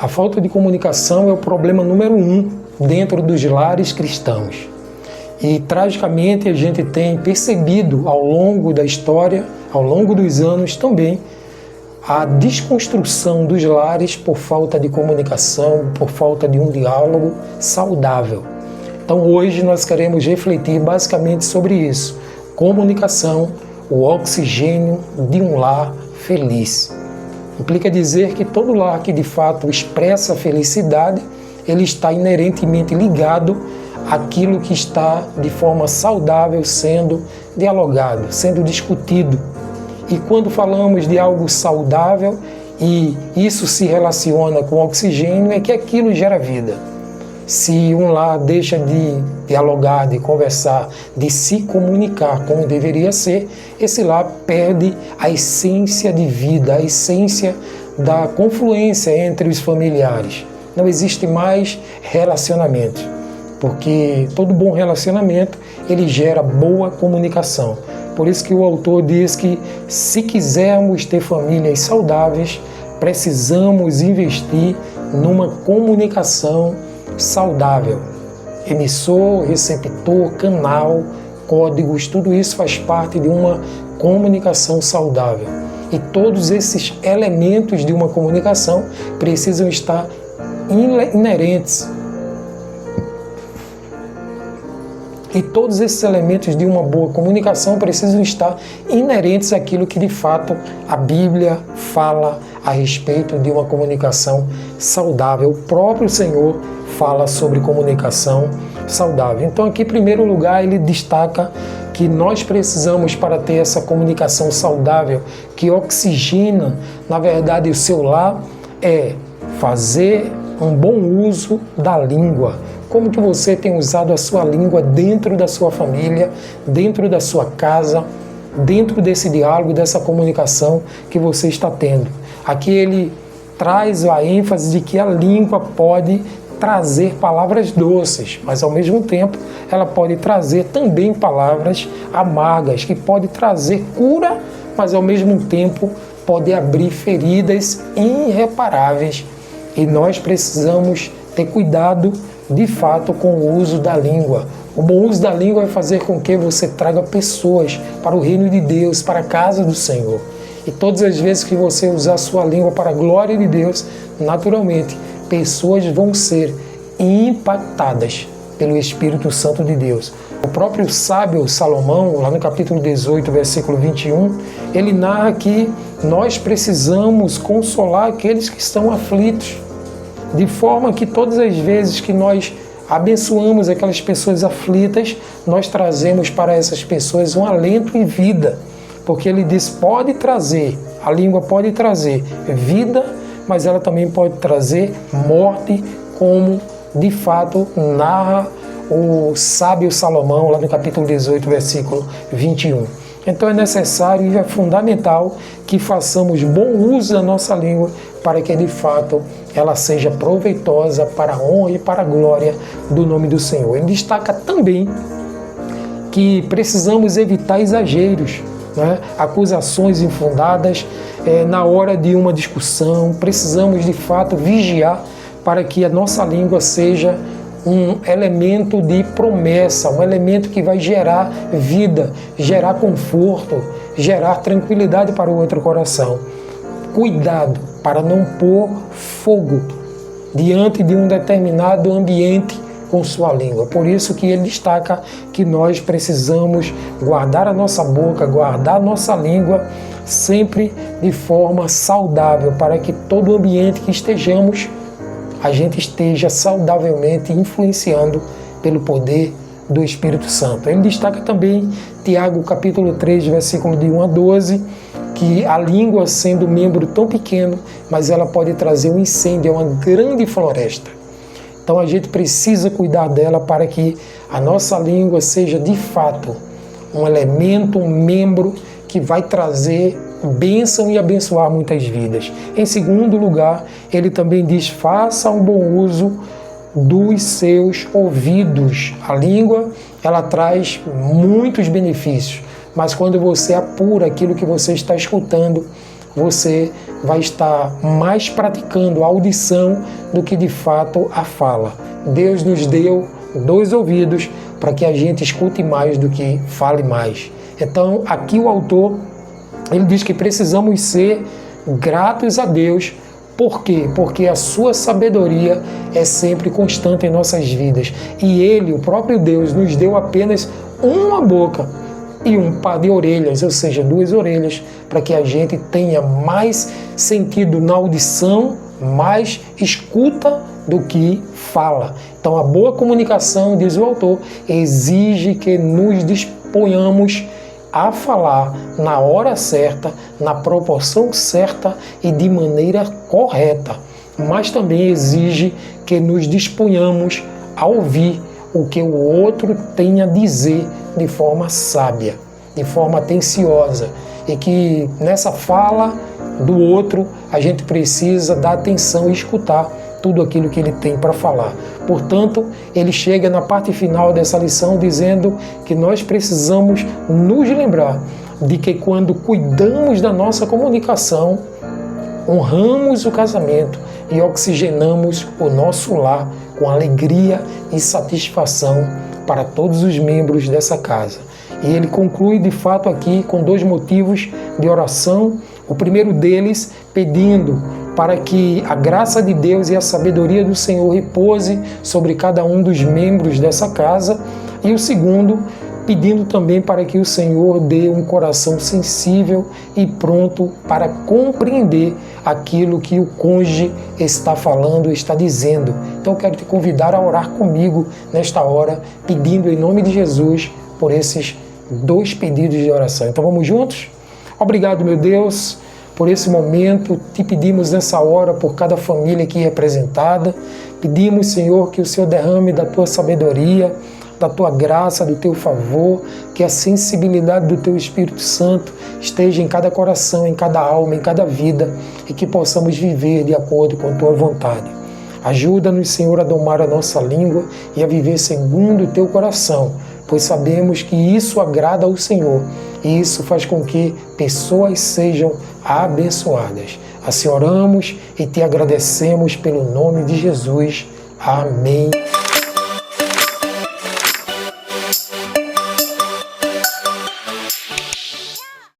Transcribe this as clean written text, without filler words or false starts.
A falta de comunicação é o problema número 1 dentro dos lares cristãos. E, tragicamente, a gente tem percebido ao longo da história, ao longo dos anos também, a desconstrução dos lares por falta de comunicação, por falta de um diálogo saudável. Então, hoje nós queremos refletir basicamente sobre isso. Comunicação, o oxigênio de um lar feliz. Implica dizer que todo lar que de fato expressa felicidade, ele está inerentemente ligado àquilo que está de forma saudável sendo dialogado, sendo discutido. E quando falamos de algo saudável e isso se relaciona com oxigênio, é que aquilo gera vida. Se um lar deixa de dialogar, de conversar, de se comunicar como deveria ser, esse lar perde a essência de vida, a essência da confluência entre os familiares. Não existe mais relacionamento, porque todo bom relacionamento, ele gera boa comunicação. Por isso que o autor diz que se quisermos ter famílias saudáveis, precisamos investir numa comunicação saudável. Emissor, receptor, canal, códigos, tudo isso faz parte de uma comunicação saudável. E todos esses elementos de uma comunicação precisam estar inerentes. E todos esses elementos de uma boa comunicação precisam estar inerentes àquilo que de fato a Bíblia fala a respeito de uma comunicação saudável. O próprio Senhor fala sobre comunicação saudável. Então aqui, em primeiro lugar, ele destaca que nós precisamos, para ter essa comunicação saudável, que oxigena, na verdade, o seu lar, é fazer um bom uso da língua. Como que você tem usado a sua língua dentro da sua família, dentro da sua casa, dentro desse diálogo, dessa comunicação que você está tendo. Aqui ele traz a ênfase de que a língua pode trazer palavras doces, mas ao mesmo tempo ela pode trazer também palavras amargas, que pode trazer cura, mas ao mesmo tempo pode abrir feridas irreparáveis. E nós precisamos ter cuidado de fato com o uso da língua. O bom uso da língua vai fazer com que você traga pessoas para o reino de Deus, para a casa do Senhor. E todas as vezes que você usar a sua língua para a glória de Deus, naturalmente, pessoas vão ser impactadas pelo Espírito Santo de Deus. O próprio sábio Salomão, lá no capítulo 18, versículo 21, ele narra que nós precisamos consolar aqueles que estão aflitos, de forma que todas as vezes que nós abençoamos aquelas pessoas aflitas, nós trazemos para essas pessoas um alento e vida. Porque ele diz, pode trazer, a língua pode trazer vida, mas ela também pode trazer morte, como de fato narra o sábio Salomão, lá no capítulo 18, versículo 21. Então é necessário e é fundamental que façamos bom uso da nossa língua para que de fato ela seja proveitosa para a honra e para a glória do nome do Senhor. Ele destaca também que precisamos evitar exageros, né? Acusações infundadas na hora de uma discussão. Precisamos de fato vigiar para que a nossa língua seja um elemento de promessa, um elemento que vai gerar vida, gerar conforto, gerar tranquilidade para o outro coração. Cuidado para não pôr fogo diante de um determinado ambiente com sua língua. Por isso que ele destaca que nós precisamos guardar a nossa boca, guardar a nossa língua sempre de forma saudável, para que todo ambiente que estejamos, a gente esteja saudavelmente influenciando pelo poder do Espírito Santo. Ele destaca também Tiago capítulo 3, versículo de 1 a 12, que a língua, sendo um membro tão pequeno, mas ela pode trazer um incêndio, é uma grande floresta. Então a gente precisa cuidar dela para que a nossa língua seja de fato um elemento, um membro que vai trazer bênção e abençoar muitas vidas. Em segundo lugar, ele também diz, faça um bom uso dos seus ouvidos. A língua, ela traz muitos benefícios, mas quando você apura aquilo que você está escutando, você vai estar mais praticando a audição do que de fato a fala. Deus nos deu 2 ouvidos para que a gente escute mais do que fale mais. Então, aqui o autor, ele diz que precisamos ser gratos a Deus. Por quê? Porque a sua sabedoria é sempre constante em nossas vidas. E Ele, o próprio Deus, nos deu apenas uma boca e um par de orelhas, ou seja, 2 orelhas, para que a gente tenha mais sentido na audição, mais escuta do que fala. Então, a boa comunicação, diz o autor, exige que nos disponhamos a falar na hora certa, na proporção certa e de maneira correta. Mas também exige que nos disponhamos a ouvir o que o outro tem a dizer de forma sábia, de forma atenciosa. E que nessa fala do outro a gente precisa dar atenção e escutar tudo aquilo que ele tem para falar. Portanto, ele chega na parte final dessa lição dizendo que nós precisamos nos lembrar de que quando cuidamos da nossa comunicação, honramos o casamento e oxigenamos o nosso lar com alegria e satisfação para todos os membros dessa casa. E ele conclui de fato aqui com 2 motivos de oração. O primeiro deles, pedindo para que a graça de Deus e a sabedoria do Senhor repouse sobre cada um dos membros dessa casa. E o segundo, pedindo também para que o Senhor dê um coração sensível e pronto para compreender aquilo que o cônjuge está falando, está dizendo. Então eu quero te convidar a orar comigo nesta hora, pedindo em nome de Jesus por esses 2 pedidos de oração. Então vamos juntos? Obrigado, meu Deus, por esse momento. Te pedimos nessa hora por cada família aqui representada. Pedimos, Senhor, que o Senhor derrame da tua sabedoria, da tua graça, do teu favor, que a sensibilidade do teu Espírito Santo esteja em cada coração, em cada alma, em cada vida, e que possamos viver de acordo com a tua vontade. Ajuda-nos, Senhor, a domar a nossa língua e a viver segundo o teu coração, pois sabemos que isso agrada ao Senhor e isso faz com que pessoas sejam abençoadas. Assim oramos e te agradecemos pelo nome de Jesus. Amém.